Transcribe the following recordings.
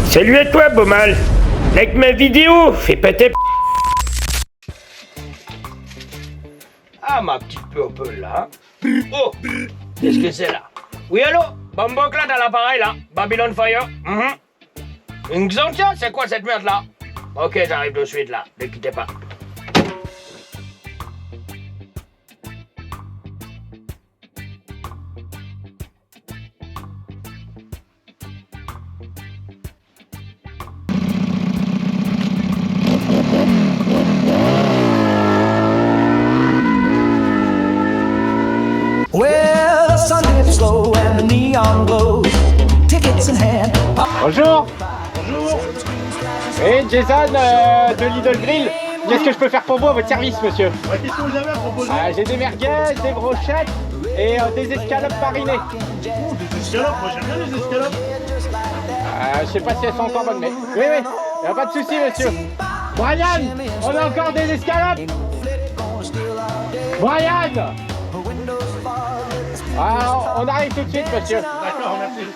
Salut à toi, Beaumal. Like ma vidéo, fais pas ta p... Ah, ma petite peuple là. Oh, qu'est-ce que c'est là? Oui, allô? Bomboclad à l'appareil là. Babylon Fire. Une Xantia, c'est quoi cette merde là? Ok, j'arrive de suite là. Ne quittez pas. Well, the sun dips low and the neon glows. Tickets in hand. Bonjour. Bonjour. Oui, Jason de Lidl Grill. Qu'est-ce que je peux faire pour vous à votre service, monsieur? Qu'est-ce que vous avez à proposer? J'ai des merguez, des brochettes et des escalopes marinées. Des escalopes, moi j'aime bien les escalopes. Je sais pas si elles sont encore bonnes, mais... Oui, y a pas de souci, monsieur. Brian, on a encore des escalopes? Brian! On arrive tout de suite, monsieur. D'accord, merci.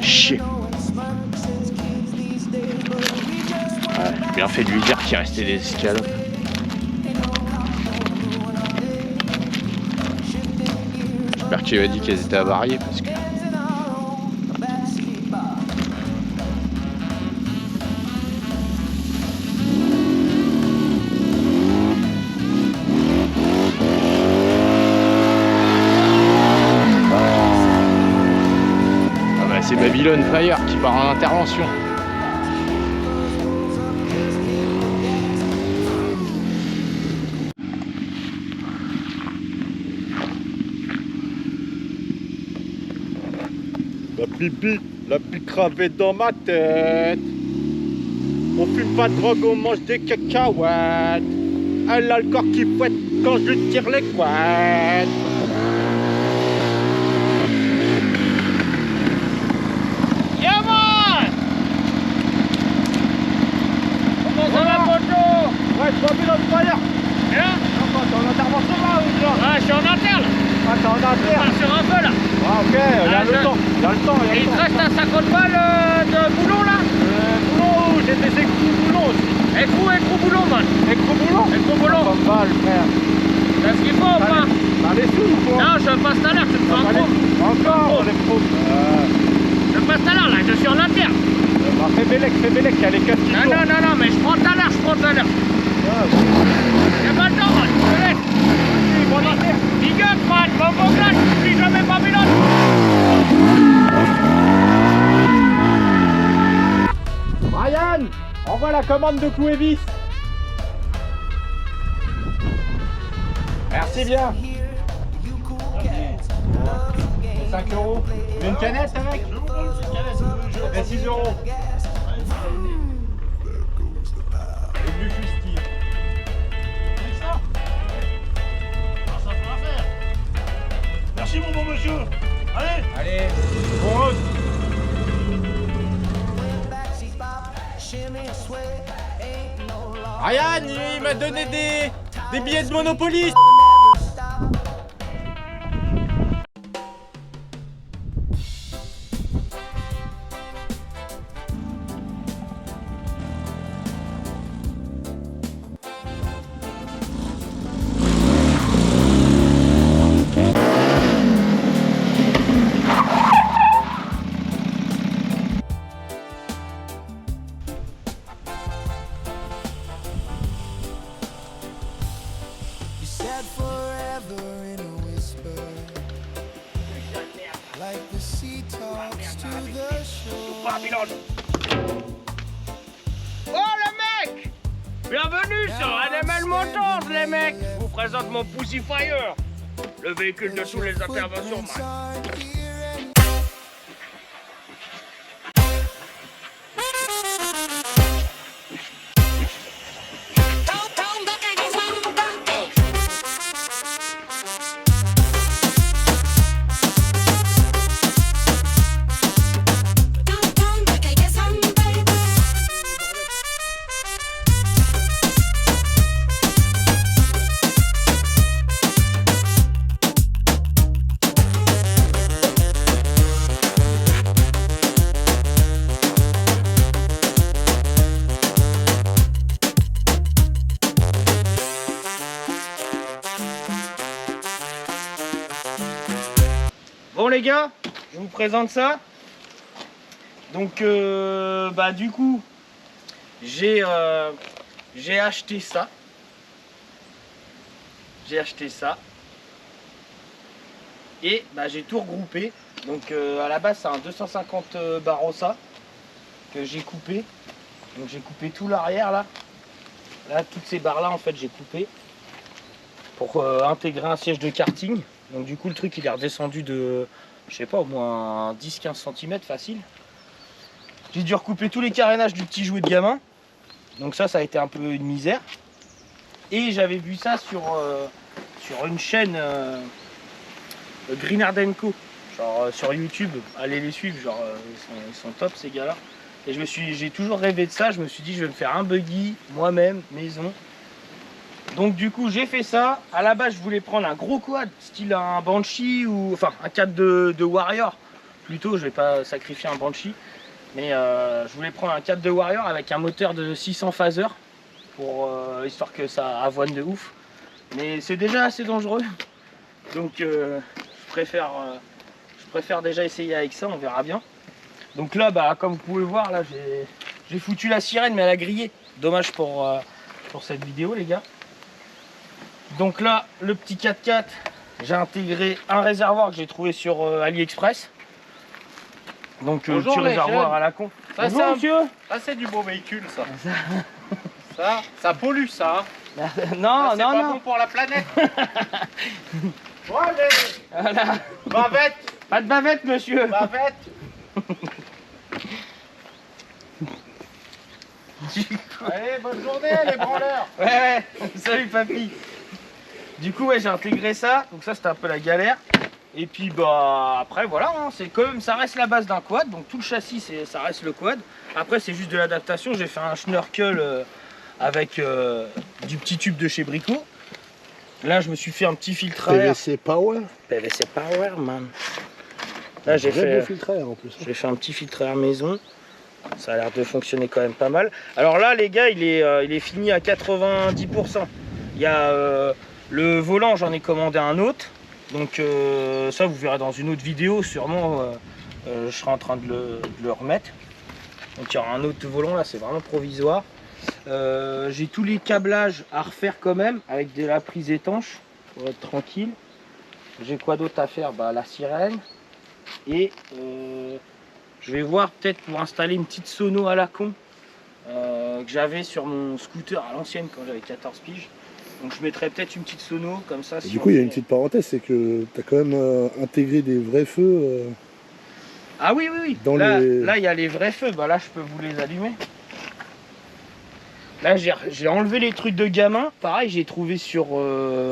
Chier. J'ai bien fait de lui dire qu'il restait des escalopes. J'espère qu'il m'a dit qu'elles étaient avariées parce que... Ah bah c'est Babylon Fire qui part en intervention. La picravée dans ma tête. On fume pas de drogue, on mange des cacahuètes. Elle a le corps qui fouette quand je lui tire les couettes. Yeah, man! Comment ça va, Pocho? Ouais, je suis Babylon Fire. Bien? T'es en intervention là ou déjà? Ah, je suis en interne. Ah, t'es en Je interne. pars sur un peu là. Ah, ok, il y a le temps. Il y a le temps. Et il te reste un 50 balles de boulot là? Boulot, j'ai des écrous boulot aussi. Écrou boulot, man. Écrous boulot? Écrou boulot. Pas mal, frère. T'as ce qu'il faut ou pas? T'as les sous ou quoi? Non, je passe tout à l'heure, tu me fais un pro. Encore les pros. Je passe tout à l'heure là, je suis en interne. Bah, fais Bélec, il y a les casques qui Non, tournent. non, mais je prends tout à l'heure, Y'a pas le temps, man, je te laisse. Bon affaire. Big up, man, Bomboclad, n'oublie jamais Babylone. Brian, envoie la commande de clous et vis. Merci bien. 5 €. Une canette avec? Ça fait 6 €. Et du fustier. C'est ça? Ah, ça fera affaire. Merci mon bon monsieur. Allez. Allez, bon route. Ryan, il m'a donné des billets de Monopoly. Babylone. Oh le mec! Bienvenue sur NML Motors les mecs! Je vous présente mon Pussy Fire, le véhicule de toutes les interventions, man. Bon les gars, je vous présente ça. Donc du coup, j'ai acheté ça. Et j'ai tout regroupé. Donc à la base c'est un 250 Barossa que j'ai coupé. Donc j'ai coupé tout l'arrière là. Là toutes ces barres là en fait j'ai coupé pour intégrer un siège de karting. Donc du coup le truc il est redescendu de, je sais pas, au moins 10-15 cm facile. J'ai dû recouper tous les carénages du petit jouet de gamin. Donc ça a été un peu une misère. Et j'avais vu ça sur une chaîne Greenard & Co. Genre sur YouTube, allez les suivre, genre ils sont top ces gars là. Et j'ai toujours rêvé de ça, je me suis dit je vais me faire un buggy moi-même, maison. Donc du coup j'ai fait ça. À la base je voulais prendre un gros quad, style un Banshee ou enfin un 4 de Warrior. Plutôt, je vais pas sacrifier un Banshee. Mais je voulais prendre un 4 de Warrior avec un moteur de 600 phaser pour histoire que ça avoine de ouf. Mais c'est déjà assez dangereux. Donc je préfère déjà essayer avec ça, on verra bien. Donc là, comme vous pouvez voir, là j'ai foutu la sirène mais elle a grillé. Dommage pour cette vidéo les gars. Donc là, le petit 4x4, j'ai intégré un réservoir que j'ai trouvé sur AliExpress. Donc le petit réservoir à la con. Ça, bonjour monsieur. Ça c'est du beau véhicule ça. ça pollue ça. Hein. Non, C'est pas bon pour la planète. Bon allez. Voilà. Bavette. Pas de bavette monsieur. Bavette. Allez, bonne journée les branleurs. Ouais, salut papy. Du coup j'ai intégré ça, donc ça c'était un peu la galère. Et puis après voilà, hein, c'est quand même, ça reste la base d'un quad, donc tout le châssis ça reste le quad. Après c'est juste de l'adaptation, j'ai fait un schnorkel avec du petit tube de chez Brico. Là je me suis fait un petit filtre à air. PVC Power. PVC Power man. Là j'ai Beau filtre à air en plus. J'ai fait un petit filtre à air maison. Ça a l'air de fonctionner quand même pas mal. Alors là les gars il est fini à 90%. Il y a le volant, j'en ai commandé un autre. Donc ça vous verrez dans une autre vidéo sûrement. Je serai en train de le remettre. Donc il y aura un autre volant là, c'est vraiment provisoire. J'ai tous les câblages à refaire quand même avec de la prise étanche pour être tranquille. J'ai quoi d'autre à faire? La sirène. Et je vais voir peut-être pour installer une petite sono à la con que j'avais sur mon scooter à l'ancienne quand j'avais 14 piges. Donc je mettrai peut-être une petite sono comme ça. Du coup il y a une petite parenthèse, c'est que tu as quand même intégré des vrais feux. Ah oui. Là il y a les vrais feux, là je peux vous les allumer. Là j'ai enlevé les trucs de gamin, pareil j'ai trouvé sur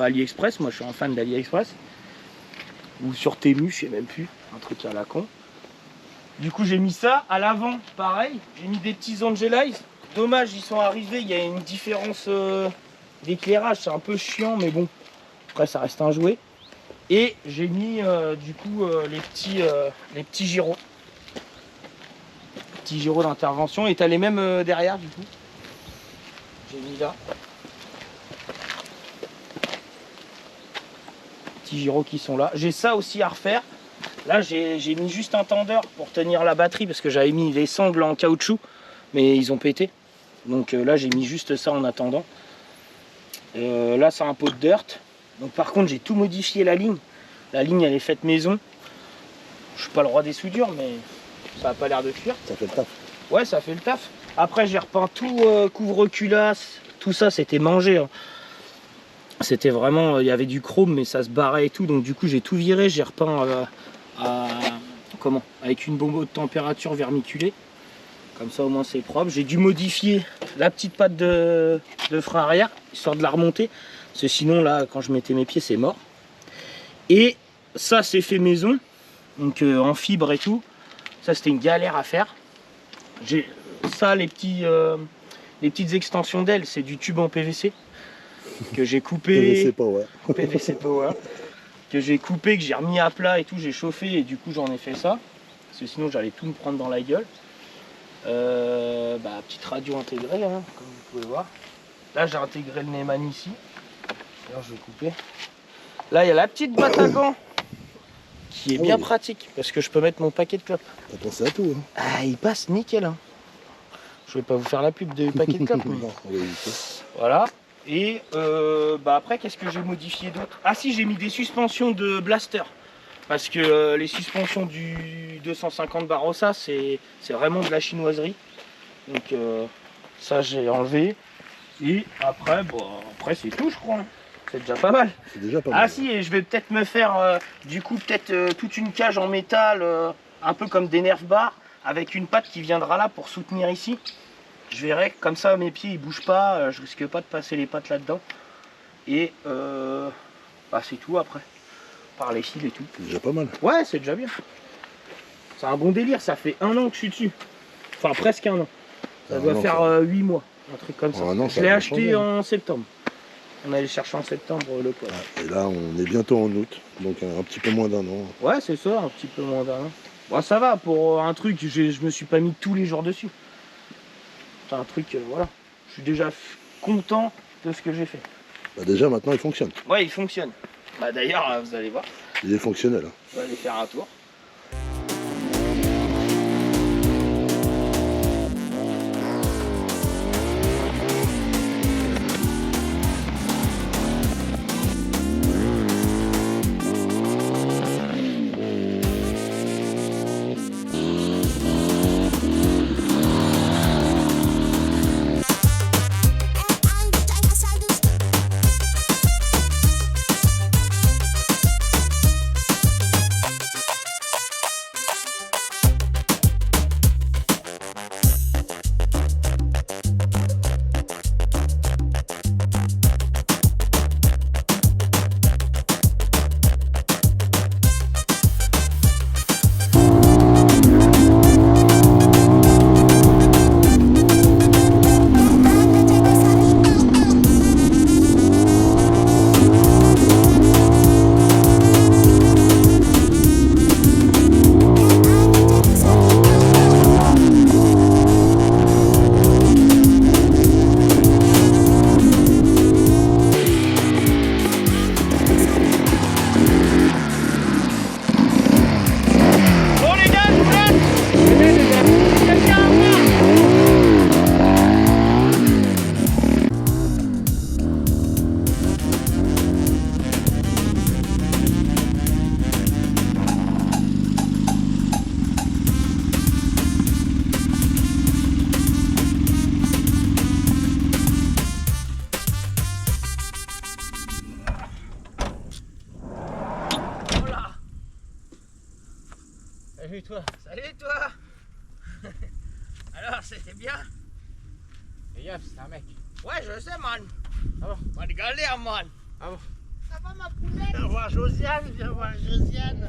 AliExpress, moi je suis un fan d'AliExpress. Ou sur Temu, je sais même plus, un truc à la con. Du coup j'ai mis ça, à l'avant pareil, j'ai mis des petits Angelize. Dommage ils sont arrivés, il y a une différence d'éclairage, c'est un peu chiant mais bon, après ça reste un jouet. Et j'ai mis du coup les petits gyros. Petits gyros d'intervention, et t'as les mêmes derrière du coup. J'ai mis là. Petits gyros qui sont là. J'ai ça aussi à refaire. Là j'ai mis juste un tendeur pour tenir la batterie parce que j'avais mis les sangles en caoutchouc mais ils ont pété. Donc là j'ai mis juste ça en attendant. Là c'est un pot de dirt. Donc par contre j'ai tout modifié la ligne. La ligne elle est faite maison. Je suis pas le roi des soudures mais ça a pas l'air de cuire. Ça fait le taf. Ouais ça fait le taf. Après j'ai repeint tout couvre-culasse. Tout ça c'était mangé. Hein. C'était vraiment, il y avait du chrome mais ça se barrait et tout. Donc du coup j'ai tout viré. J'ai repeint avec une bombe de température vermiculée. Comme ça au moins c'est propre. J'ai dû modifier la petite patte de frein arrière, histoire de la remonter. Parce que sinon là quand je mettais mes pieds c'est mort. Et ça c'est fait maison. Donc en fibre et tout. Ça c'était une galère à faire. J'ai ça les petites extensions d'ailes, c'est du tube en PVC. Que j'ai coupé. PVC Power. PVC Power. Que j'ai coupé, que j'ai remis à plat et tout, j'ai chauffé et du coup j'en ai fait ça. Parce que sinon j'allais tout me prendre dans la gueule. Petite radio intégrée, hein, comme vous pouvez voir. Là j'ai intégré le Neyman ici. D'ailleurs je vais couper. Là il y a la petite batte à gants qui est Ah bien oui. pratique parce que je peux mettre mon paquet de clopes. T'as pensé à tout, hein. Ah, il passe nickel. Hein. Je vais pas vous faire la pub de paquet de clopes. mais- Non, on va éviter. Voilà. Et après, qu'est-ce que j'ai modifié d'autre? Ah si, j'ai mis des suspensions de blaster. Parce que les suspensions du 250 Barossa, c'est vraiment de la chinoiserie. Donc ça, j'ai enlevé. Et après, après c'est tout, je crois. Hein. C'est déjà pas mal. C'est déjà pas mal. Ah si, et je vais peut-être me faire du coup peut-être toute une cage en métal, un peu comme des nerf bars, avec une patte qui viendra là pour soutenir ici. Je verrai, comme ça mes pieds ils bougent pas, je risque pas de passer les pattes là-dedans. Et c'est tout après. Par les fils et tout. C'est déjà pas mal. Ouais, c'est déjà bien. C'est un bon délire, ça fait 1 an que je suis dessus. Enfin presque 1 an. Ça doit faire 8 mois, un truc comme ça. Ah non, Je ça l'ai a acheté changé. en septembre. On allait chercher en septembre le poids. Et là, on est bientôt en août, donc un petit peu moins d'1 an. Ouais, c'est ça, un petit peu moins d'un an. Bon, ça va, pour un truc, je me suis pas mis tous les jours dessus. C'est un truc, voilà. Je suis déjà content de ce que j'ai fait. Bah déjà, maintenant, il fonctionne. Ouais, il fonctionne. Bah d'ailleurs, vous allez voir, Il est fonctionnel. Hein. on va aller faire un tour. Salut toi. Salut toi. Alors, c'était bien? Fais gaffe, c'est un mec. Ouais, je sais, man. Ah bon? Pas de galère, man. Ah bon? Ça va, ma poulette? Viens voir Josiane, viens voir Josiane.